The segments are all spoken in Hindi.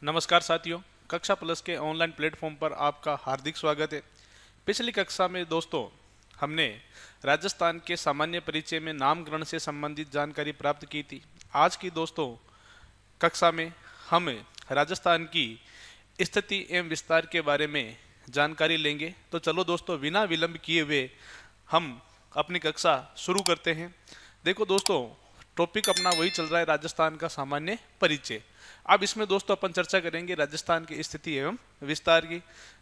नमस्कार साथियों, कक्षा प्लस के ऑनलाइन प्लेटफॉर्म पर आपका हार्दिक स्वागत है। पिछली कक्षा में दोस्तों हमने राजस्थान के सामान्य परिचय में नामकरण से संबंधित जानकारी प्राप्त की थी। आज की दोस्तों कक्षा में हम राजस्थान की स्थिति एवं विस्तार के बारे में जानकारी लेंगे। तो चलो दोस्तों बिना विलंब किए हुए हम अपनी कक्षा शुरू करते हैं। देखो दोस्तों, टॉपिक अपना वही चल रहा है, राजस्थान का सामान्य परिचय। अब इसमें दोस्तों अपन चर्चा करेंगे राजस्थान की स्थिति एवं विस्तार की।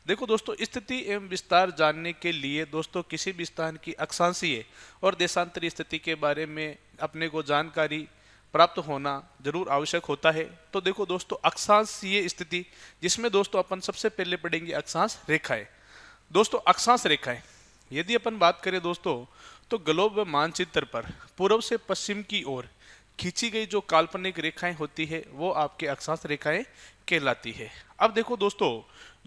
देखो दोस्तों, स्थिति एवं विस्तार जानने के लिए दोस्तों किसी भी स्थान की अक्षांशीय और देशांतरीय स्थिति के बारे में अपने को जानकारी प्राप्त होना जरूर आवश्यक होता है। तो देखो दोस्तों, अक्षांशीय स्थिति जिसमें दोस्तों अपन सबसे पहले पढ़ेंगे अक्षांश रेखाएं। दोस्तों अक्षांश रेखाएं यदि अपन बात करें दोस्तों, तो ग्लोब मानचित्र पर पूर्व से पश्चिम की ओर खींची गई जो काल्पनिक रेखाएं होती है वो आपके अक्षांश रेखाएं कहलाती है। अब देखो दोस्तों,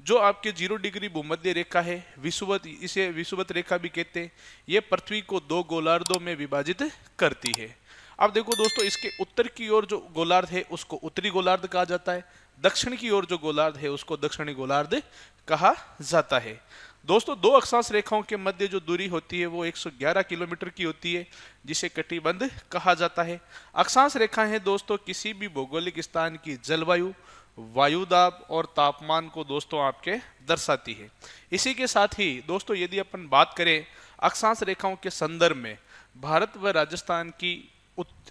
जो आपके 0 डिग्री भूमध्य रेखा है, विषुवत, इसे विषुवत रेखा भी कहते हैं, ये पृथ्वी को दो गोलार्धों में विभाजित करती है। अब देखो दोस्तों, इसके उत्तर की ओर जो गोलार्ध है उसको उत्तरी गोलार्ध कहा जाता है, दक्षिण की ओर जो गोलार्ध है उसको दक्षिणी गोलार्ध कहा जाता है। दोस्तों दो अक्षांश रेखाओं के मध्य जो दूरी होती है वो 111 किलोमीटर की होती है, जिसे कटिबंध कहा जाता है। अक्षांश रेखाएं हैं दोस्तों किसी भी भौगोलिक स्थान की जलवायु, वायुदाब और तापमान को दोस्तों आपके दर्शाती है। इसी के साथ ही दोस्तों यदि अपन बात करें अक्षांश रेखाओं के संदर्भ में, भारत व राजस्थान की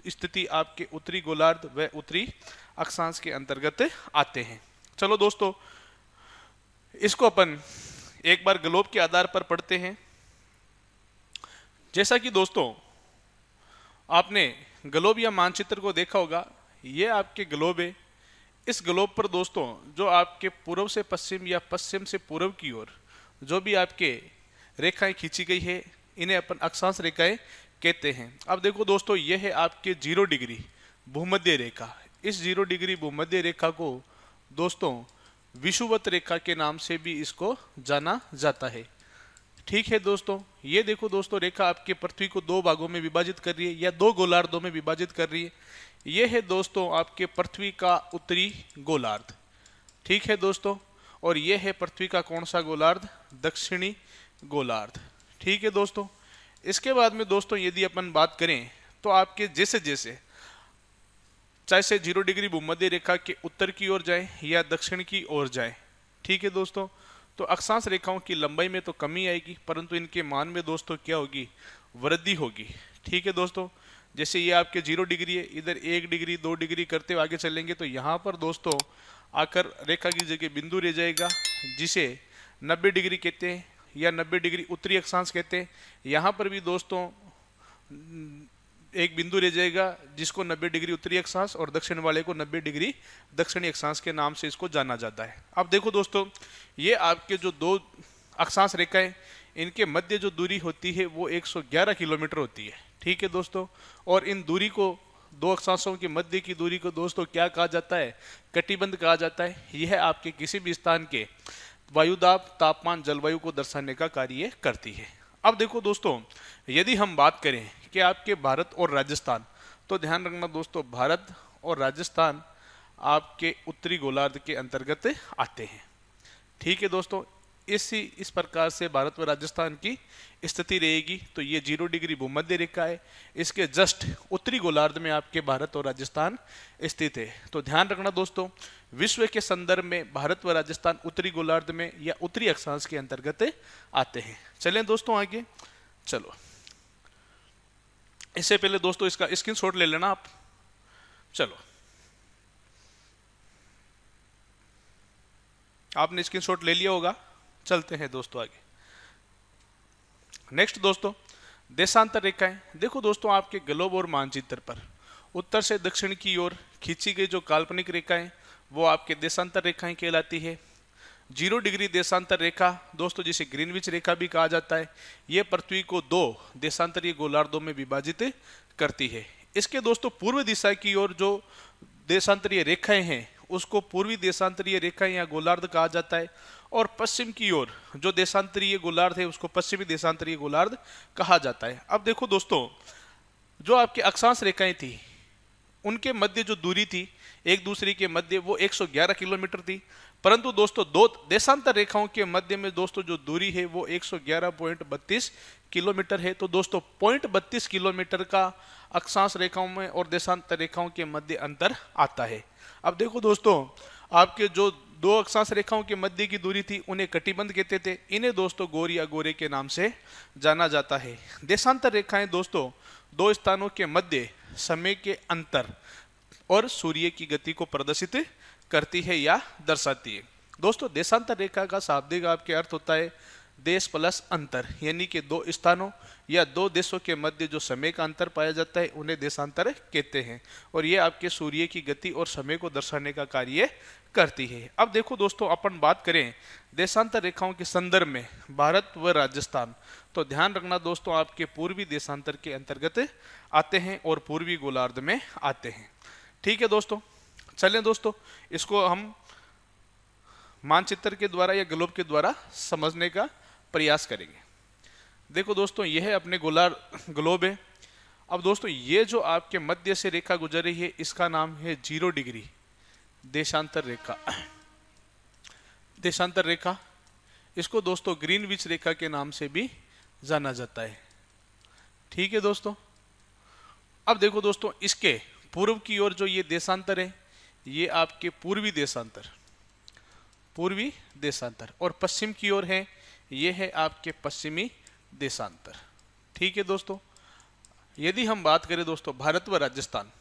स्थिति आपके उत्तरी गोलार्ध व उत्तरी अक्षांश के अंतर्गत आते हैं। चलो दोस्तों इसको अपन एक बार ग्लोब के आधार पर पढ़ते हैं। जैसा कि दोस्तों आपने ग्लोब या मानचित्र को देखा होगा, ये आपके ग्लोब है। इस ग्लोब पर दोस्तों जो आपके पूर्व से पश्चिम या पश्चिम से पूर्व की ओर जो भी आपके रेखाएं खींची गई है इन्हें अपन अक्षांश रेखाएं कहते हैं। अब देखो दोस्तों, यह है आपके 0 डिग्री भूमध्य रेखा। इस 0 डिग्री भूमध्य रेखा को दोस्तों विषुवत रेखा के नाम से भी इसको जाना जाता है। ठीक है दोस्तों, ये देखो दोस्तों रेखा आपके पृथ्वी को दो भागों में विभाजित कर रही है या दो गोलार्धों में विभाजित कर रही है। ये है दोस्तों आपके पृथ्वी का उत्तरी गोलार्ध। ठीक है दोस्तों, और ये है पृथ्वी का कौन सा गोलार्ध? दक्षिणी गोलार्ध। ठीक है दोस्तों, इसके बाद में दोस्तों यदि अपन बात करें तो आपके जैसे जैसे चाहे से 0 डिग्री भूमध्य रेखा के उत्तर की ओर जाए या दक्षिण की ओर जाए, ठीक है दोस्तों, तो अक्षांश रेखाओं की लंबाई में तो कमी आएगी परंतु इनके मान में दोस्तों क्या होगी? वृद्धि होगी। ठीक है दोस्तों, जैसे ये आपके 0 डिग्री है, इधर 1 डिग्री 2 डिग्री करते हुए आगे चलेंगे तो यहाँ पर दोस्तों आकर रेखा की जगह बिंदु रह जाएगा जिसे 90 डिग्री कहते हैं या 90 डिग्री उत्तरी अक्षांश कहते हैं। यहाँ पर भी दोस्तों एक बिंदु रह जाएगा जिसको 90 डिग्री उत्तरी अक्षांश और दक्षिण वाले को 90 डिग्री दक्षिणी अक्षांश के नाम से इसको जाना जाता है। अब देखो दोस्तों, ये आपके जो दो अक्षांश रेखाएं इनके मध्य जो दूरी होती है वो 111 किलोमीटर होती है। ठीक है दोस्तों, और इन दूरी को दो अक्षांशों के मध्य की दूरी को दोस्तों क्या कहा जाता है? कटिबंध कहा जाता है। यह आपके किसी भी स्थान के वायुदाब, तापमान, जलवायु को दर्शाने का कार्य करती है। अब देखो दोस्तों, यदि हम बात करें कि आपके भारत और राजस्थान, तो ध्यान रखना दोस्तों भारत और राजस्थान आपके उत्तरी गोलार्ध के अंतर्गत आते हैं। ठीक है दोस्तों, इस प्रकार से भारत व राजस्थान की स्थिति रहेगी। तो ये 0 डिग्री भूमध्य रेखा है, इसके जस्ट उत्तरी गोलार्ध में आपके भारत और राजस्थान स्थित है। तो ध्यान रखना दोस्तों, विश्व के संदर्भ में भारत व राजस्थान उत्तरी गोलार्ध में या उत्तरी अक्षांश के अंतर्गत आते हैं। चलें दोस्तों आगे, चलो इससे पहले दोस्तों इसका स्क्रीनशॉट ले लेना आप। चलो आपने स्क्रीनशॉट ले लिया होगा, चलते हैं दोस्तों आगे। नेक्स्ट दोस्तों, देशांतर रेखाएं। देखो दोस्तों, आपके ग्लोब और मानचित्र पर उत्तर से दक्षिण की ओर खींची गई जो काल्पनिक रेखाएं वो आपके देशांतर रेखाएं कहलाती है। 0 डिग्री देशांतर रेखा दोस्तों जिसे ग्रीनविच रेखा भी कहा जाता है, ये पृथ्वी को दो देशांतरीय गोलार्धों में विभाजित करती है। इसके दोस्तों पूर्व दिशा की ओर जो देशांतरीय रेखाएं हैं उसको पूर्वी देशांतरीय रेखाएं या गोलार्ध कहा जाता है, और पश्चिम की ओर जो देशांतरीय गोलार्ध है उसको पश्चिमी देशांतरीय गोलार्ध कहा जाता है। अब देखो दोस्तों, जो आपके अक्षांश रेखाएं थी उनके मध्य जो दूरी थी एक दूसरे के मध्य वो 111 किलोमीटर थी। परंतु दोस्तों दो देशांतर रेखाओं के मध्य में दोस्तों जो दूरी है वो 111.32 किलोमीटर है। तो दोस्तों 0.32 किलोमीटर का अक्षांश रेखाओं में और देशांतर रेखाओं के मध्य अंतर आता है। अब देखो दोस्तों, आपके जो दो अक्षांश रेखाओं के मध्य की दूरी थी उन्हें कटिबंध कहते थे। इन्हें दोस्तों गोर या गोरे के नाम से जाना जाता है। देशांतर रेखाएं दोस्तों दो स्थानों के मध्य समय के अंतर और सूर्य की गति को प्रदर्शित करती है या दर्शाती है। दोस्तों देशांतर रेखा का शाब्दिक आपके अर्थ होता है देश प्लस अंतर, यानी कि दो स्थानों या दो देशों के मध्य जो समय का अंतर पाया जाता है उन्हें देशांतर कहते हैं, और ये आपके सूर्य की गति और समय को दर्शाने का कार्य करती है। अब देखो दोस्तों, अपन बात करें देशांतर रेखाओं के संदर्भ में भारत व राजस्थान, तो ध्यान रखना दोस्तों आपके पूर्वी देशांतर के अंतर्गत आते हैं और पूर्वी गोलार्ध में आते हैं। ठीक है दोस्तों, चलें दोस्तों इसको हम मानचित्र के द्वारा या ग्लोब के द्वारा समझने का प्रयास करेंगे। देखो दोस्तों, यह है अपने ग्लोब है। अब दोस्तों ये जो आपके मध्य से रेखा गुजर रही है इसका नाम है 0 डिग्री देशांतर रेखा। देशांतर रेखा, इसको दोस्तों ग्रीनविच रेखा के नाम से भी जाना जाता है। ठीक है दोस्तों, अब देखो दोस्तों इसके पूर्व की ओर जो ये देशांतर है ये आपके पूर्वी देशांतर, और पश्चिम की ओर है ये है आपके पश्चिमी देशांतर। ठीक है दोस्तों, यदि हम बात करें दोस्तों भारत व राजस्थान,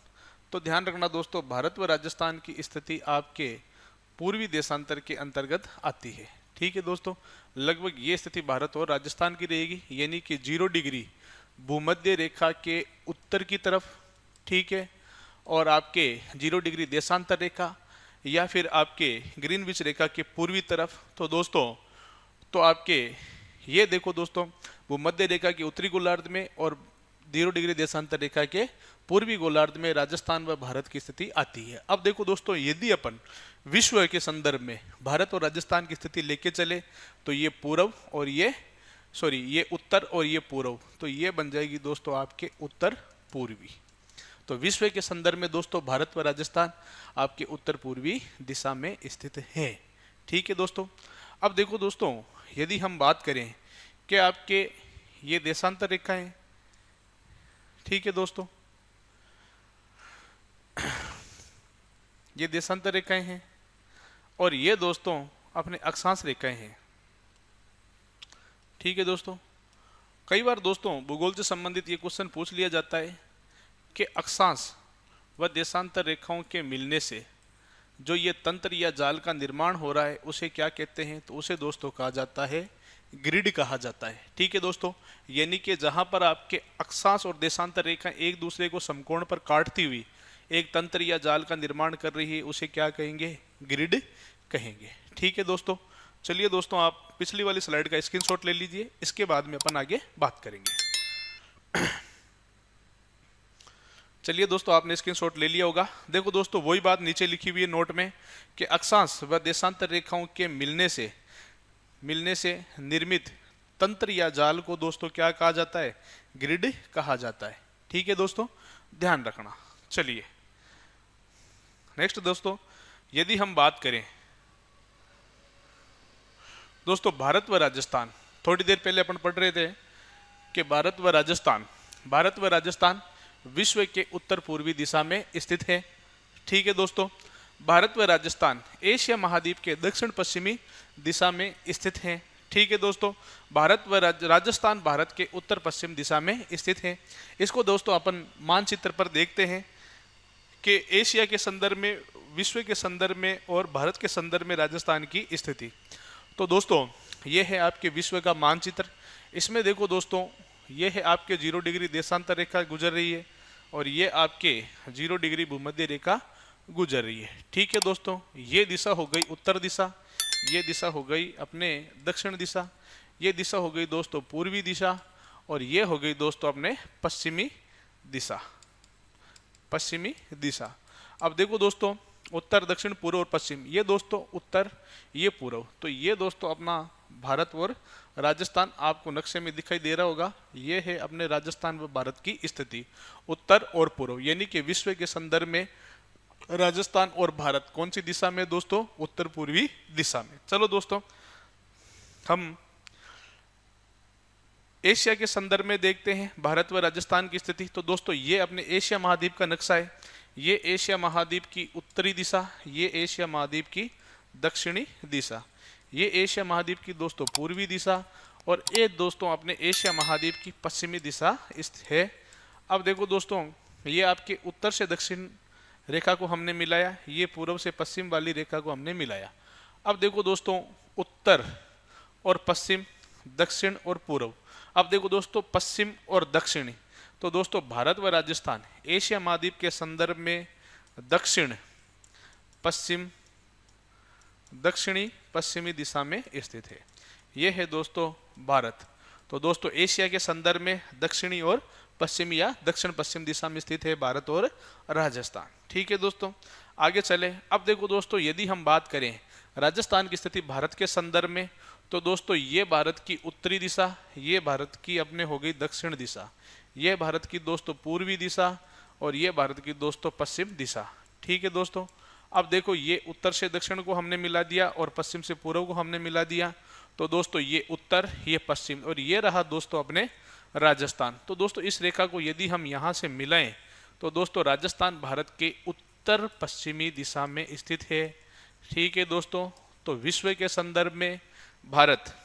तो ध्यान रखना दोस्तों भारत व राजस्थान की स्थिति आपके पूर्वी देशांतर के अंतर्गत आती है। ठीक है दोस्तों, लगभग ये स्थिति भारत और राजस्थान की रहेगी, यानी कि 0 डिग्री भूमध्य रेखा के उत्तर की तरफ, ठीक है, और आपके 0 डिग्री देशांतर रेखा या फिर आपके ग्रीनविच रेखा के पूर्वी तरफ। तो दोस्तों तो आपके ये देखो दोस्तों भूमध्य रेखा के उत्तरी गोलार्ध में और 0 डिग्री देशांतर रेखा के पूर्वी गोलार्ध में राजस्थान व भारत की स्थिति आती है। अब देखो दोस्तों, यदि अपन विश्व के संदर्भ में भारत और राजस्थान की स्थिति लेके चले तो ये पूर्व और ये उत्तर और ये पूर्व, तो ये बन जाएगी दोस्तों आपके उत्तर पूर्वी। तो विश्व के संदर्भ में दोस्तों भारत व राजस्थान आपके उत्तर पूर्वी दिशा में स्थित है। ठीक है दोस्तों, अब देखो दोस्तों यदि हम बात करें कि आपके ये देशांतर रेखाएं, ठीक है दोस्तों, ये देशांतर रेखाएं हैं और ये दोस्तों अपने अक्षांश रेखाएं हैं। ठीक है दोस्तों, कई बार दोस्तों भूगोल से संबंधित ये क्वेश्चन पूछ लिया जाता है कि अक्षांश व देशांतर रेखाओं के मिलने से जो ये तंत्र या जाल का निर्माण हो रहा है उसे क्या कहते हैं, तो उसे दोस्तों कहा जाता है ग्रिड कहा जाता है। ठीक है दोस्तों, यानी कि जहां पर आपके अक्षांश और देशांतर रेखा एक दूसरे को समकोण पर काटती हुई एक तंत्र या जाल का निर्माण कर रही है उसे क्या कहेंगे, ग्रिड कहेंगे। ठीक है दोस्तों, चलिए दोस्तों आप पिछली वाली स्लाइड का स्क्रीनशॉट ले लीजिए, इसके बाद में अपन आगे बात करेंगे। चलिए दोस्तों आपने स्क्रीनशॉट ले लिया होगा। देखो दोस्तों वही बात नीचे लिखी हुई है नोट में कि अक्षांश व देशांतर रेखाओं के मिलने से निर्मित तंत्र या जाल को दोस्तों क्या कहा जाता है, ग्रिड कहा जाता है। ठीक है दोस्तों, ध्यान रखना। चलिए नेक्स्ट दोस्तों, यदि हम बात करें दोस्तों भारत व राजस्थान, थोड़ी देर पहले अपन पढ़ रहे थे कि भारत व राजस्थान विश्व के उत्तर पूर्वी दिशा में स्थित है। ठीक है दोस्तों, भारत व राजस्थान एशिया महाद्वीप के दक्षिण पश्चिमी दिशा में स्थित है। ठीक है दोस्तों, भारत व राजस्थान भारत के उत्तर पश्चिम दिशा में स्थित है। इसको दोस्तों अपन मानचित्र पर देखते हैं कि एशिया के संदर्भ में, विश्व के संदर्भ में और भारत के संदर्भ में राजस्थान की स्थिति। तो दोस्तों ये है आपके विश्व का मानचित्र। इसमें देखो दोस्तों ये है आपके 0 डिग्री देशांतर रेखा गुजर रही है और ये आपके 0 डिग्री भूमध्य रेखा गुजर रही है। ठीक है दोस्तों, ये दिशा हो गई उत्तर दिशा, ये दिशा हो गई अपने दक्षिण दिशा, ये दिशा हो गई दोस्तों पूर्वी दिशा और ये हो गई दोस्तों अपने पश्चिमी दिशा। अब देखो दोस्तों उत्तर दक्षिण पूर्व और पश्चिम, ये दोस्तों उत्तर ये पूर्व, तो ये दोस्तों अपना भारत और राजस्थान आपको नक्शे में दिखाई दे रहा होगा। ये है अपने राजस्थान व भारत की स्थिति उत्तर और पूर्व, यानी कि विश्व के संदर्भ में राजस्थान और भारत कौन सी दिशा में दोस्तों? उत्तर पूर्वी दिशा में। चलो दोस्तों, हम एशिया के संदर्भ में देखते हैं भारत व राजस्थान की स्थिति। तो दोस्तों, ये अपने एशिया महाद्वीप का नक्शा है। ये एशिया महाद्वीप की उत्तरी दिशा, ये एशिया महाद्वीप की दक्षिणी दिशा, ये एशिया महाद्वीप की दोस्तों पूर्वी दिशा, और ये दोस्तों अपने एशिया महाद्वीप की पश्चिमी दिशा स्थित है। अब देखो दोस्तों, ये आपके उत्तर से दक्षिण रेखा को हमने मिलाया, ये पूर्व से पश्चिम वाली रेखा को हमने मिलाया। अब देखो दोस्तों, उत्तर और पश्चिम, दक्षिण और पूर्व। अब देखो दोस्तों, पश्चिम और दक्षिणी। तो दोस्तों, भारत व राजस्थान एशिया महाद्वीप के संदर्भ में दक्षिण पश्चिम, दक्षिणी पश्चिमी दिशा में स्थित है। यह है दोस्तों भारत। तो दोस्तों, एशिया के संदर्भ में दक्षिणी और पश्चिमी या दक्षिण पश्चिम दिशा में स्थित है भारत और राजस्थान। ठीक है दोस्तों, आगे चले। अब देखो दोस्तों, यदि हम बात करें राजस्थान की स्थिति भारत के संदर्भ में, तो दोस्तों ये भारत की उत्तरी दिशा, ये भारत की अपने हो गई दक्षिण दिशा, ये भारत की दोस्तों पूर्वी दिशा, और ये भारत की दोस्तों पश्चिम दिशा। ठीक है दोस्तों, अब देखो, ये उत्तर से दक्षिण को हमने मिला दिया और पश्चिम से पूर्व को हमने मिला दिया। तो दोस्तों, ये उत्तर, ये पश्चिम, और ये रहा दोस्तों अपने राजस्थान। तो दोस्तों, इस रेखा को यदि हम यहाँ से मिलाएं, तो दोस्तों राजस्थान भारत के उत्तर पश्चिमी दिशा में स्थित है। ठीक है दोस्तों, तो विश्व के संदर्भ में भारत,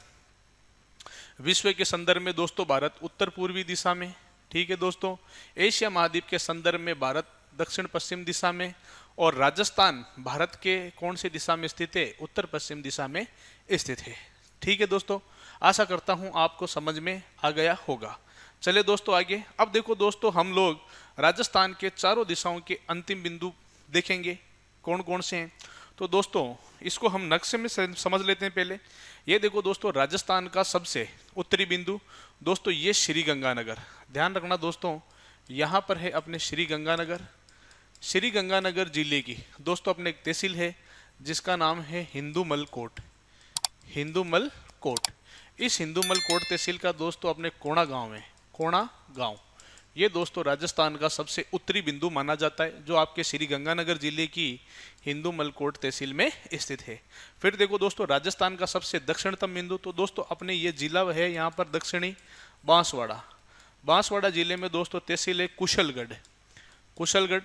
विश्व के संदर्भ में दोस्तों भारत उत्तर पूर्वी दिशा में। ठीक है दोस्तों, एशिया महाद्वीप के संदर्भ में भारत दक्षिण पश्चिम दिशा में, और राजस्थान भारत के कौन सी दिशा में स्थित है? उत्तर पश्चिम दिशा में स्थित है। ठीक है दोस्तों, आशा करता हूं आपको समझ में आ गया होगा। चले दोस्तों आगे। अब देखो दोस्तों, हम लोग राजस्थान के चारों दिशाओं के अंतिम बिंदु देखेंगे, कौन कौन से हैं। तो दोस्तों, इसको हम नक्शे में समझ लेते हैं पहले। ये देखो दोस्तों, राजस्थान का सबसे उत्तरी बिंदु दोस्तों ये श्री गंगानगर। ध्यान रखना दोस्तों, यहाँ पर है अपने श्री गंगानगर। श्री गंगानगर जिले की दोस्तों अपने एक तहसील है जिसका नाम है हिंदूमल कोट। हिंदूमल कोट, इस हिंदूमल कोट तहसील का दोस्तों अपने कोणा गांव है। कोणा गांव ये दोस्तों राजस्थान का सबसे उत्तरी बिंदु माना जाता है, जो आपके श्री गंगानगर जिले की हिंदूमल कोट तहसील में स्थित है। फिर देखो दोस्तों, राजस्थान का सबसे दक्षिणतम बिंदु, तो दोस्तों अपने ये जिला है यहाँ पर दक्षिणी बांसवाड़ा। बांसवाड़ा जिले में दोस्तों तहसील है कुशलगढ़। कुशलगढ़,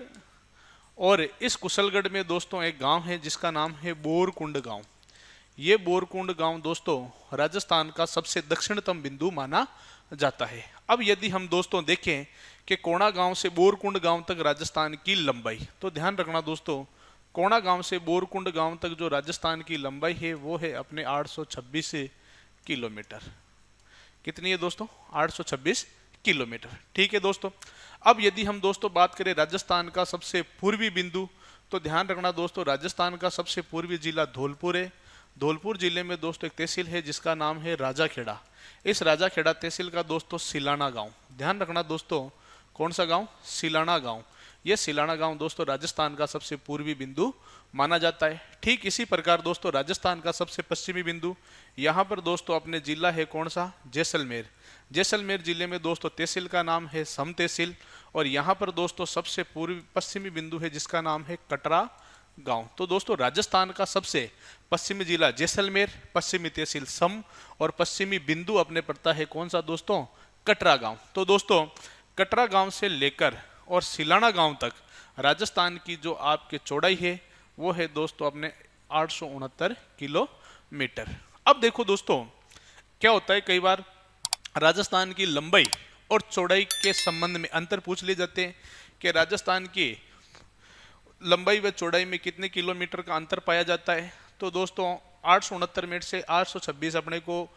और इस कुशलगढ़ में दोस्तों एक गांव है जिसका नाम है बोरकुंड गांव। ये बोरकुंड गांव दोस्तों राजस्थान का सबसे दक्षिणतम बिंदु माना जाता है। अब यदि हम दोस्तों देखें कि कोणा गांव से बोरकुंड गांव तक राजस्थान की लंबाई, तो ध्यान रखना दोस्तों, कोणा गांव से बोरकुंड गांव तक जो राजस्थान की लंबाई है वो है अपने 826 किलोमीटर। कितनी है दोस्तों? 826 किलोमीटर। ठीक है दोस्तों, अब यदि हम दोस्तों बात करें राजस्थान का सबसे पूर्वी बिंदु, तो ध्यान रखना दोस्तों, राजस्थान का सबसे पूर्वी जिला धौलपुर है। धौलपुर जिले में दोस्तों एक तहसील है जिसका नाम है राजाखेड़ा। इस राजाखेड़ा तहसील का दोस्तों सिलाना गांव। ध्यान रखना दोस्तों, कौन सा गांव? सिलाना गांव। यह सिलाना गांव दोस्तों राजस्थान का सबसे पूर्वी बिंदु माना जाता है। ठीक इसी प्रकार दोस्तों राजस्थान का सबसे पश्चिमी बिंदु, यहाँ पर दोस्तों अपने जिला है कौन सा? जैसलमेर। जैसलमेर जिले में दोस्तों तहसील का नाम है सम तहसील, और यहाँ पर दोस्तों सबसे पूर्वी पश्चिमी बिंदु है जिसका नाम है कटरा गांव। तो दोस्तों राजस्थान का सबसे पश्चिमी जिला जैसलमेर, पश्चिमी तहसील सम, और पश्चिमी बिंदु अपने पड़ता है कौन सा दोस्तों? कटरा गांव। तो दोस्तों कटरा गांव से लेकर और सिलाना गांव तक राजस्थान की जो आपकी चौड़ाई है वो है दोस्तों अपने 869 किलोमीटर। अब देखो दोस्तों, क्या होता है कई बार राजस्थान की लंबाई और चौड़ाई के संबंध में अंतर पूछ लिए जाते हैं कि राजस्थान की लंबाई व चौड़ाई में कितने किलोमीटर का अंतर पाया जाता है। तो दोस्तों 869 मिनट से 826 अपने को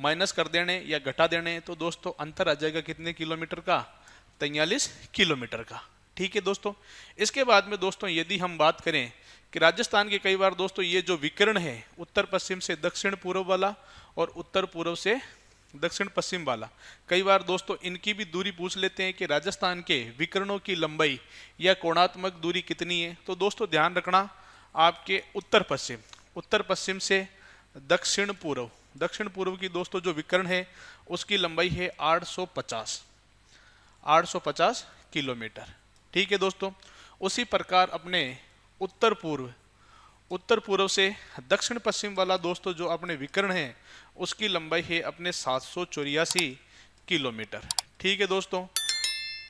माइनस कर देने या घटा देने, तो दोस्तों अंतर आ जाएगा कितने किलोमीटर का? 43 किलोमीटर का। ठीक है दोस्तों, इसके बाद में दोस्तों यदि हम बात करें कि राजस्थान के कई बार दोस्तों ये जो विकर्ण है उत्तर पश्चिम से दक्षिण पूर्व वाला और उत्तर पूर्व से दक्षिण पश्चिम वाला, कई बार दोस्तों इनकी भी दूरी पूछ लेते हैं कि राजस्थान के विकर्णों की लंबाई या कोणात्मक दूरी कितनी है। तो दोस्तों ध्यान रखना, आपके उत्तर पश्चिम से दक्षिण पूर्व की दोस्तों जो विकर्ण है उसकी लंबाई है 850 किलोमीटर। ठीक है दोस्तों, उसी प्रकार अपने उत्तर पूर्व, उत्तर पूर्व से दक्षिण पश्चिम वाला दोस्तों जो अपने विकर्ण है उसकी लंबाई है अपने 784 किलोमीटर। ठीक है दोस्तों।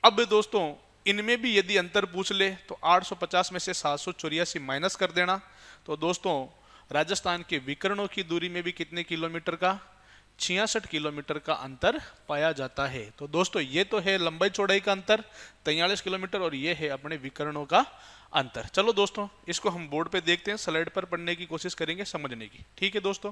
अब दोस्तों इनमें भी यदि अंतर पूछ ले तो 850 में से 784 माइनस कर देना, तो दोस्तों राजस्थान के विकर्णों की दूरी में भी कितने किलोमीटर का, 66 किलोमीटर का अंतर पाया जाता है। तो दोस्तों ये तो है लंबाई चौड़ाई का अंतर 43 किलोमीटर और ये है अपने विकर्णों का अंतर। चलो दोस्तों इसको हम बोर्ड पे देखते हैं, स्लाइड पर पढ़ने की कोशिश करेंगे समझने की। ठीक है दोस्तों।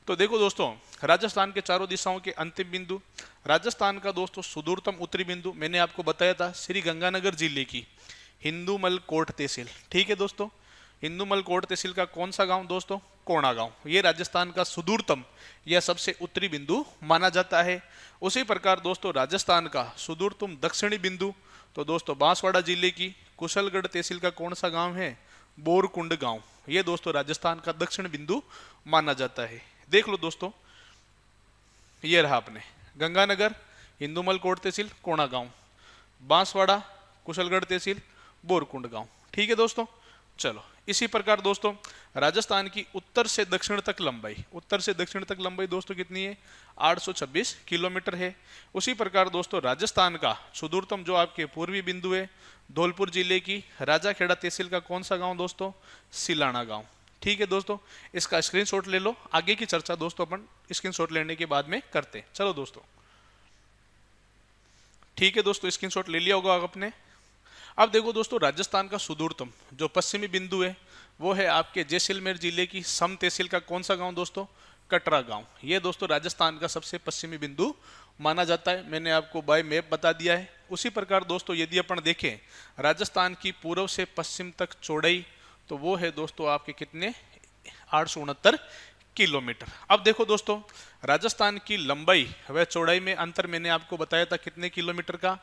तो देखो दोस्तों राजस्थान के चारों दिशाओं के अंतिम बिंदु, राजस्थान का दोस्तों सुदूरतम उत्तरी बिंदु मैंने आपको बताया था श्री गंगानगर जिले की हिंदूमल कोट तहसील। ठीक है दोस्तों। हिंदूमल कोट तहसील का कौन सा गांव दोस्तों, कोणा गांव, ये राजस्थान का सुदूरतम या सबसे उत्तरी बिंदु माना जाता है। उसी प्रकार दोस्तों राजस्थान का सुदूरतम दक्षिणी बिंदु, तो दोस्तों बांसवाड़ा जिले की कुशलगढ़ तहसील का कौन सा गांव है, बोरकुंड गांव, ये दोस्तों राजस्थान का दक्षिण बिंदु माना जाता है। देख लो दोस्तों ये रहा अपने गंगानगर, हिंदूमल कोट तहसील, कोणा गांव, बांसवाड़ा, कुशलगढ़ तहसील, बोरकुंड गांव। ठीक है दोस्तों। चलो इसी प्रकार दोस्तों राजस्थान की उत्तर से दक्षिण तक लंबाई, उत्तर से दक्षिण तक लंबाई दोस्तों कितनी है, 826 किलोमीटर है। उसी प्रकार दोस्तों राजस्थान का सुदूरतम जो आपके पूर्वी बिंदु है धौलपुर जिले की राजाखेड़ा तहसील का कौन सा गांव दोस्तों, सिलाना गांव। ठीक है दोस्तों। इसका स्क्रीनशॉट ले लो, आगे की चर्चा दोस्तों अपन स्क्रीनशॉट लेने के बाद में करते हैं। चलो दोस्तों ठीक है दोस्तों, स्क्रीनशॉट ले लिया होगा आपने। अब देखो दोस्तों राजस्थान का सुदूरतम जो पश्चिमी बिंदु है वो है आपके जैसलमेर जिले की सम तहसील का कौन सा गांव दोस्तों, कटरा गांव। ये दोस्तों राजस्थान का सबसे पश्चिमी बिंदु माना जाता है, मैंने आपको बाय मैप बता दिया है। उसी प्रकार दोस्तों यदि अपन देखें राजस्थान की पूर्व से पश्चिम तक चौड़ाई, तो वो है दोस्तों आपके कितने, 869 किलोमीटर। अब देखो दोस्तों राजस्थान की लंबाई व चौड़ाई में अंतर मैंने आपको बताया था कितने किलोमीटर का,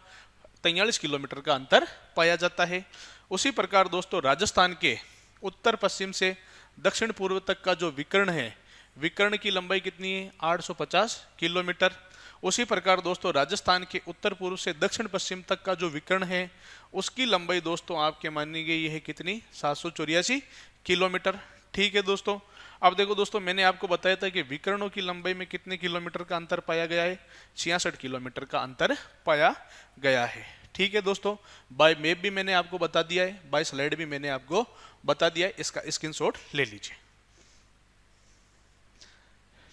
43 किलोमीटर का अंतर पाया जाता है। उसी प्रकार दोस्तों राजस्थान के उत्तर पश्चिम से दक्षिण पूर्व तक का जो विकर्ण है, विकर्ण की लंबाई कितनी है, 850 किलोमीटर। उसी प्रकार दोस्तों राजस्थान के उत्तर पूर्व से दक्षिण पश्चिम तक का जो विकर्ण है उसकी लंबाई दोस्तों आपके मानी गई है कितनी, 784 किलोमीटर। ठीक है दोस्तों। अब देखो दोस्तों मैंने आपको बताया था कि विकर्णों की लंबाई में कितने किलोमीटर का अंतर पाया गया है, 66 किलोमीटर का अंतर पाया गया है। ठीक है दोस्तों। बाय मैप भी मैंने आपको बता दिया है, बाय स्लाइड भी मैंने आपको बता दिया है, इसका स्क्रीनशॉट ले लीजिए।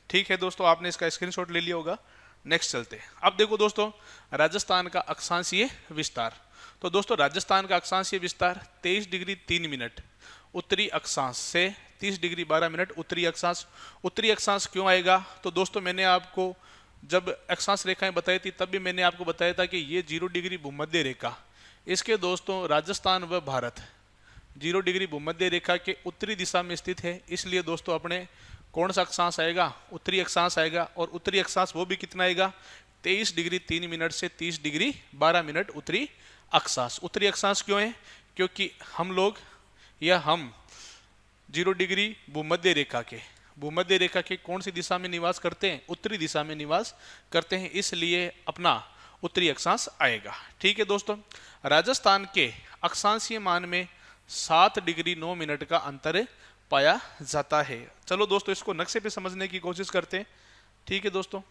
ठीक है दोस्तों, आपने इसका स्क्रीनशॉट ले लिया होगा। नेक्स्ट चलते हैं। अब देखो दोस्तों राजस्थान का अक्षांशीय विस्तार, तो दोस्तों राजस्थान का अक्षांशीय विस्तार 23 डिग्री 3 मिनट उत्तरी अक्षांश से 30 डिग्री 12 मिनट उत्तरी अक्षांश। उत्तरी अक्षांश क्यों आएगा, तो दोस्तों मैंने आपको जब अक्षांश रेखाएं बताई थी तब भी मैंने आपको बताया था कि ये 0 डिग्री भूमध्य रेखा, इसके दोस्तों राजस्थान व भारत 0 डिग्री भूमध्य रेखा के उत्तरी दिशा में स्थित है, इसलिए दोस्तों अपने कौन सा अक्षांश आएगा, उत्तरी अक्षांश आएगा। और उत्तरी अक्षांश वो भी कितना आएगा, 23 डिग्री 3 मिनट से 30 डिग्री 12 मिनट उत्तरी अक्षांश। उत्तरी अक्षांश क्यों है, क्योंकि हम लोग या हम 0 डिग्री भूमध्य रेखा के कौन सी दिशा में निवास करते हैं, उत्तरी दिशा में निवास करते हैं, इसलिए अपना उत्तरी अक्षांश आएगा। ठीक है दोस्तों। राजस्थान के अक्षांशीय मान में 7 डिग्री 9 मिनट का अंतर पाया जाता है। चलो दोस्तों इसको नक्शे पे समझने की कोशिश करते हैं। ठीक है दोस्तों।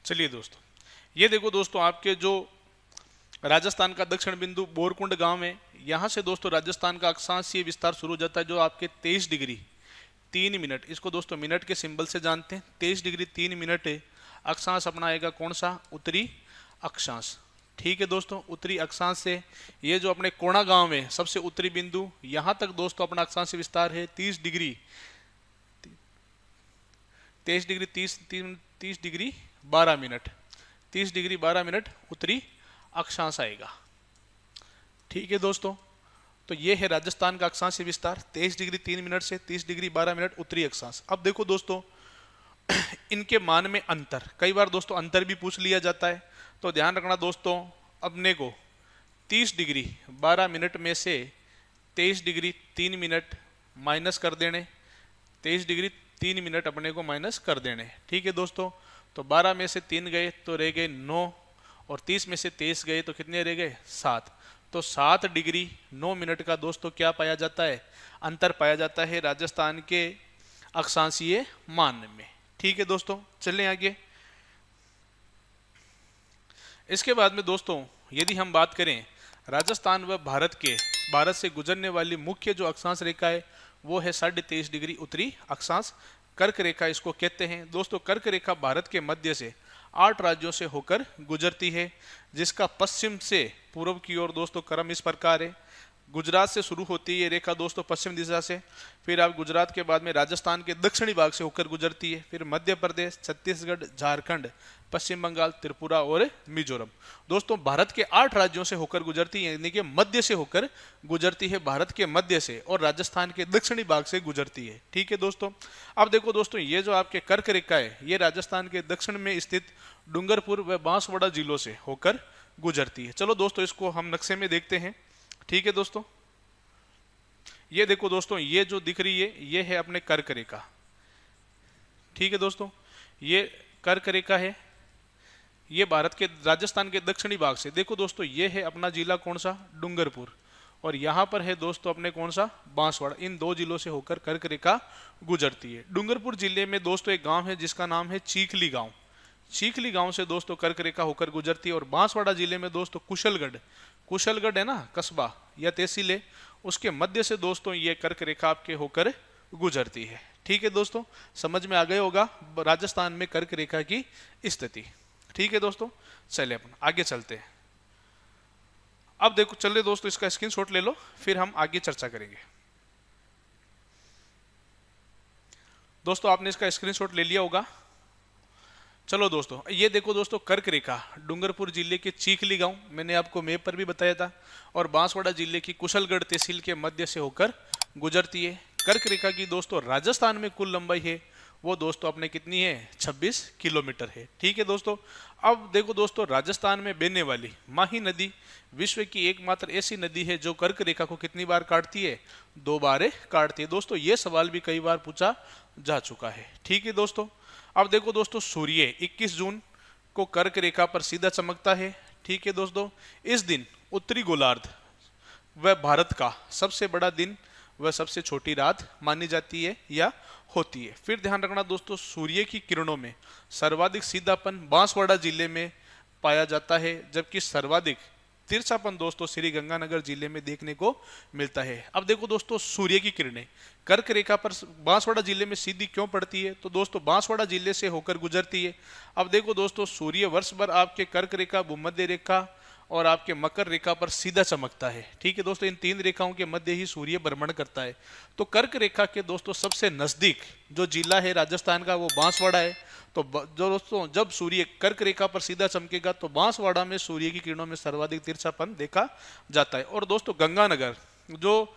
चलिए दोस्तों ये देखो दोस्तों आपके जो राजस्थान का दक्षिण बिंदु बोरकुंड गांव है, यहाँ से दोस्तों राजस्थान का अक्षांशीय विस्तार शुरू हो जाता है जो आपके 23 डिग्री 3 मिनट, इसको दोस्तों मिनट के सिंबल से जानते हैं, 23 डिग्री 3 मिनट है। अक्षांश अपना आएगा कौन सा, उत्तरी अक्षांश। ठीक है दोस्तों। उत्तरी अक्षांश से ये जो अपने कोणा गांव में सबसे उत्तरी बिंदु, यहाँ तक दोस्तों अपना अक्षांशीय विस्तार है 30 degree 30 degree 12 minute, 30 degree 12 minute उत्तरी अक्षांश आएगा। ठीक है दोस्तों। तो ये है राजस्थान का अक्षांशीय विस्तार 23 डिग्री 3 मिनट से 30 डिग्री 12 मिनट उत्तरी अक्षांश। अब देखो दोस्तों इनके मान में अंतर, कई बार दोस्तों अंतर भी पूछ लिया जाता है, तो ध्यान रखना दोस्तों, अपने को 30 डिग्री 12 मिनट में से 23 डिग्री 3 मिनट माइनस कर देने, 23 डिग्री 3 मिनट अपने को माइनस कर देने। ठीक है दोस्तों, तो 12 में से 3 गए तो रह गए 9, और 30 में से 23 गए तो कितने रह गए 7। तो 7 डिग्री 9 मिनट का दोस्तों क्या पाया जाता है, अंतर पाया जाता है राजस्थान के अक्षांशीय मान में। ठीक है दोस्तों, चलें आगे। इसके बाद में दोस्तों यदि हम बात करें राजस्थान व भारत से गुजरने वाली मुख्य जो अक्षांश रेखा है वो है 23.5 डिग्री उत्तरी अक्षांश कर्क रेखा इसको कहते हैं। दोस्तों कर्क रेखा भारत के मध्य से 8 राज्यों से होकर गुजरती है, जिसका पश्चिम से पूर्व की ओर दोस्तों क्रम इस प्रकार है। गुजरात से शुरू होती है ये रेखा दोस्तों पश्चिम दिशा से, फिर आप गुजरात के बाद में राजस्थान के दक्षिणी भाग से होकर गुजरती है, फिर मध्य प्रदेश, छत्तीसगढ़, झारखंड, पश्चिम बंगाल, त्रिपुरा और मिजोरम। दोस्तों भारत के 8 राज्यों से होकर गुजरती है, यानी कि मध्य से होकर गुजरती है, भारत के मध्य से, और राजस्थान के दक्षिणी भाग से गुजरती है। ठीक है दोस्तों, अब देखो दोस्तों ये जो आपके कर्क रेखा है ये राजस्थान के दक्षिण में स्थित डूंगरपुर व बांसवाड़ा जिलों से होकर गुजरती है। चलो दोस्तों इसको हम नक्शे में देखते हैं। ठीक है दोस्तों, ये देखो दोस्तों ये जो दिख रही है ये है अपने कर्क रेखा। ठीक है दोस्तों, ये कर्क रेखा है, ये भारत के राजस्थान के दक्षिणी भाग से, देखो दोस्तों ये है अपना जिला कौन सा, डूंगरपुर, और यहां पर है दोस्तों अपने कौन सा, बांसवाड़ा। इन 2 जिलों से होकर कर्क रेखा गुजरती है। डूंगरपुर जिले में दोस्तों एक गांव है जिसका नाम है चीखली गांव। चीखली गांव से दोस्तों कर्क रेखा होकर गुजरती है। और बांसवाड़ा जिले में दोस्तों कुशलगढ़ है ना कस्बा या तहसील है, उसके मध्य से दोस्तों ये कर्क रेखा आपके होकर गुजरती है। ठीक है दोस्तों, समझ में आ गया होगा राजस्थान में कर्क रेखा की स्थिति। ठीक है दोस्तों, चलिए अपन आगे चलते हैं। अब देखो चलिए दोस्तों इसका स्क्रीनशॉट ले लो, फिर हम आगे चर्चा करेंगे। दोस्तों आपने इसका स्क्रीनशॉट ले लिया होगा। चलो दोस्तों ये देखो दोस्तों कर्क रेखा डूंगरपुर जिले के चीखली गांव, मैंने आपको मैप पर भी बताया था, और बांसवाड़ा जिले की कुशलगढ़ तहसील के मध्य से होकर गुजरती है। कर्क रेखा की दोस्तों राजस्थान में कुल लंबाई है वो दोस्तों अपने कितनी है, 26 किलोमीटर है। ठीक है दोस्तों, अब देखो दोस्तों राजस्थान में बहने वाली माही नदी विश्व की एकमात्र ऐसी नदी है जो कर्क रेखा को कितनी बार काटती है, 2 बार काटती है। दोस्तों ये सवाल भी कई बार पूछा जा चुका है। ठीक है दोस्तों, अब देखो दोस्तों सूर्य 21 जून को कर्क रेखा पर सीधा चमकता है। ठीक है दोस्तों, इस दिन उत्तरी गोलार्ध वह भारत का सबसे बड़ा दिन वह सबसे छोटी रात मानी जाती है या होती है। फिर ध्यान रखना दोस्तों सूर्य की किरणों में सर्वाधिक सीधापन बांसवाड़ा जिले में पाया जाता है, जबकि सर्वाधिक तिरछापन दोस्तों श्री गंगानगर जिले में देखने को मिलता है। अब देखो दोस्तों सूर्य की किरणें कर्क रेखा पर बांसवाड़ा जिले में सीधी क्यों पड़ती है, तो दोस्तों बांसवाड़ा जिले से होकर गुजरती है। अब देखो दोस्तों सूर्य वर्ष भर आपके कर्क रेखा, भूमध्य रेखा और आपके मकर रेखा पर सीधा चमकता है। ठीक है दोस्तों, इन 3 रेखाओं के मध्य ही सूर्य भ्रमण करता है। तो कर्क रेखा के दोस्तों सबसे नजदीक जो जिला है राजस्थान का वो बांसवाड़ा है। तो जो दोस्तों जब सूर्य कर्क रेखा पर सीधा चमकेगा तो बांसवाड़ा में सूर्य की किरणों में सर्वाधिक तिरछापन देखा जाता है। और दोस्तों गंगानगर जो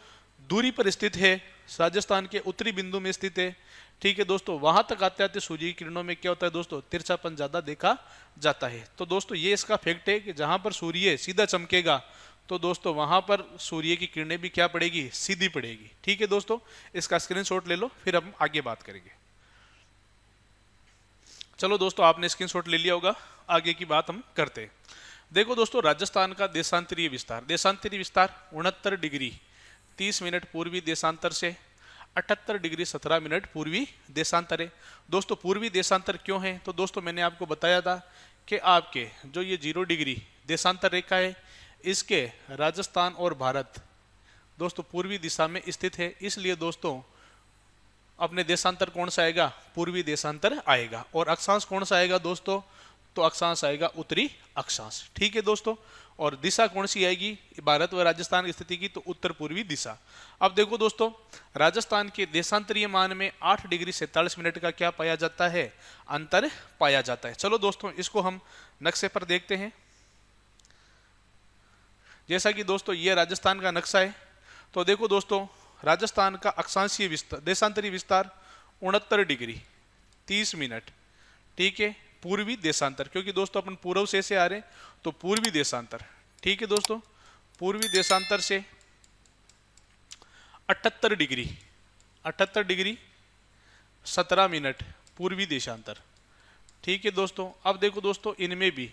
दूरी पर स्थित है, राजस्थान के उत्तरी बिंदु में स्थित है। ठीक है दोस्तों, वहां तक आते आते सूर्य की किरणों में क्या होता है दोस्तों, तिरछापन ज्यादा देखा जाता है। तो दोस्तों ये इसका फैक्ट है कि जहां पर सूर्य सीधा चमकेगा तो दोस्तों वहां पर सूर्य की किरणें भी क्या पड़ेगी, सीधी पड़ेगी। ठीक है दोस्तों, इसका स्क्रीनशॉट ले लो, फिर हम आगे बात करेंगे। चलो दोस्तों आपने स्क्रीनशॉट ले लिया होगा, आगे की बात हम करते हैं। देखो दोस्तों राजस्थान का देशांतरीय विस्तार 69 डिग्री 30 मिनट पूर्वी देशांतर से 78 डिग्री 17 मिनट पूर्वी देशांतर है। दोस्तों पूर्वी देशांतर क्यों है, तो दोस्तों मैंने आपको बताया था कि आपके जो ये 0 डिग्री देशांतर रेखा है इसके राजस्थान और भारत दोस्तों पूर्वी दिशा में स्थित है, इसलिए दोस्तों अपने देशांतर कौन सा आएगा, पूर्वी देशांतर आएगा। और अक्षांश कौन सा आएगा दोस्तों, तो अक्षांश आएगा उत्तरी अक्षांश। ठीक है दोस्तों, और दिशा कौन सी आएगी भारत व राजस्थान की स्थिति की, तो उत्तर पूर्वी दिशा। अब देखो दोस्तों राजस्थान के देशांतरीय मान में 8 डिग्री 47 मिनट का क्या पाया जाता है, अंतर पाया जाता है। चलो दोस्तों इसको हम नक्शे पर देखते हैं। जैसा कि दोस्तों ये राजस्थान का नक्शा है, तो देखो दोस्तों राजस्थान का अक्षांशीय विस्तार देशांतरीय विस्तार 69 डिग्री 30 मिनट। ठीक है, पूर्वी देशांतर, क्योंकि दोस्तों अपन पूर्व से आ रहे हैं तो पूर्वी देशांतर। ठीक है दोस्तों, पूर्वी देशांतर से 78 डिग्री, 78 डिग्री 17 मिनट पूर्वी देशांतर। ठीक है दोस्तों, अब देखो दोस्तों इनमें भी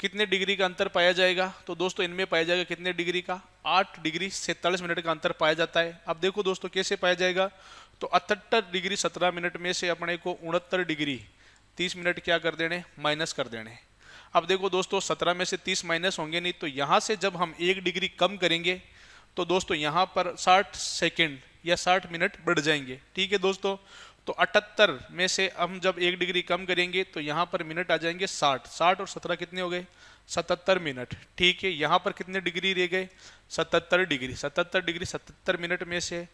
कितने डिग्री का अंतर पाया जाएगा, तो दोस्तों इनमें पाया जाएगा कितने डिग्री का, 8 डिग्री 47 मिनट का अंतर पाया जाता है। अब देखो दोस्तों कैसे पाया जाएगा, तो 78 डिग्री 17 मिनट में से अपने को 69 डिग्री 30 मिनट क्या कर देने, माइनस कर देने। अब देखो दोस्तों 17 में से 30 माइनस होंगे नहीं, तो यहाँ से जब हम 1 डिग्री कम करेंगे तो दोस्तों यहाँ पर 60 सेकेंड या 60 मिनट बढ़ जाएंगे। ठीक है दोस्तों, तो 78 में से हम जब 1 डिग्री कम करेंगे तो यहाँ पर मिनट आ जाएंगे 60, 60 और 17 कितने हो गए, 77 मिनट। ठीक है, यहाँ पर कितने डिग्री रह गए, 77 डिग्री, 77 डिग्री 77 मिनट में से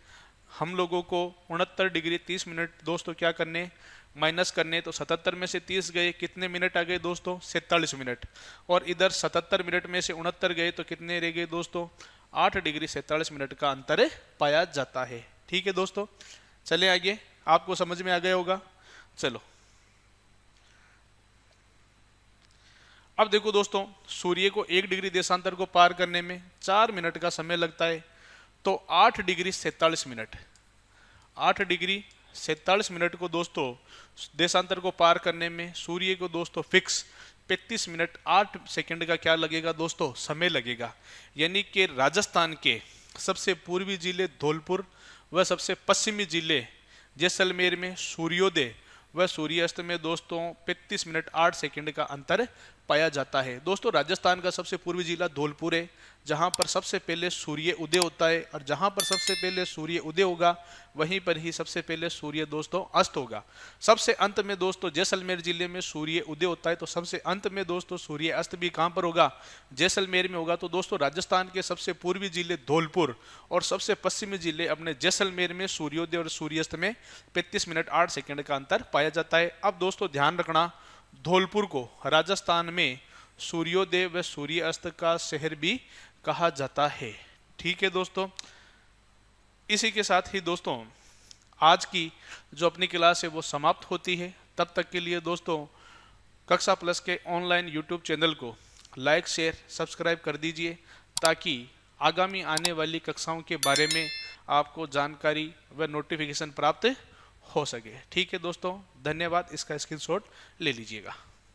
हम लोगों को 69 डिग्री 30 मिनट दोस्तों क्या करने, माइनस करने। तो 77 में से 30 गए, कितने मिनट आ गए दोस्तों, 47 मिनट। और इधर 77 मिनट में से 69 गए तो कितने रह गए दोस्तों, 8 डिग्री 47 मिनट का अंतर पाया जाता है। ठीक है दोस्तों, चले आगे, आपको समझ में आ गया होगा। चलो अब देखो दोस्तों, सूर्य को 1 डिग्री देशांतर को पार करने में 4 मिनट का समय लगता है, तो 8 डिग्री 47 मिनट, 8 डिग्री 47 मिनट को दोस्तों देशांतर को पार करने में सूर्य को दोस्तों फिक्स 35 मिनट 8 सेकंड का क्या लगेगा दोस्तों, समय लगेगा। यानी कि राजस्थान के सबसे पूर्वी जिले धौलपुर व सबसे पश्चिमी जिले जैसलमेर में सूर्योदय व सूर्यास्त में दोस्तों 35 मिनट 8 सेकंड का अंतर पाया जाता है। दोस्तों राजस्थान का सबसे पूर्वी जिला धौलपुर है, जहां पर सबसे पहले सूर्य उदय होता है, और जहां पर सबसे पहले सूर्य उदय होगा वहीं पर ही सबसे पहले सूर्य दोस्तों अस्त होगा। सबसे अंत में दोस्तों जैसलमेर जिले में सूर्य उदय होता है, तो सबसे अंत में दोस्तों सूर्य अस्त भी कहां पर होगा, जैसलमेर में होगा। तो दोस्तों राजस्थान के सबसे पूर्वी जिले धौलपुर और सबसे पश्चिमी जिले अपने जैसलमेर में सूर्योदय और सूर्यास्त में 35 मिनट 8 सेकंड का अंतर पाया जाता है। अब दोस्तों ध्यान रखना, धौलपुर को राजस्थान में सूर्योदय व सूर्यास्त का शहर भी कहा जाता है। ठीक है दोस्तों, इसी के साथ ही दोस्तों आज की जो अपनी क्लास है वो समाप्त होती है। तब तक के लिए दोस्तों कक्षा प्लस के ऑनलाइन यूट्यूब चैनल को लाइक शेयर सब्सक्राइब कर दीजिए, ताकि आगामी आने वाली कक्षाओं के बारे में आपको जानकारी व नोटिफिकेशन प्राप्त हो सके। ठीक है दोस्तों, धन्यवाद, इसका स्क्रीनशॉट ले लीजिएगा।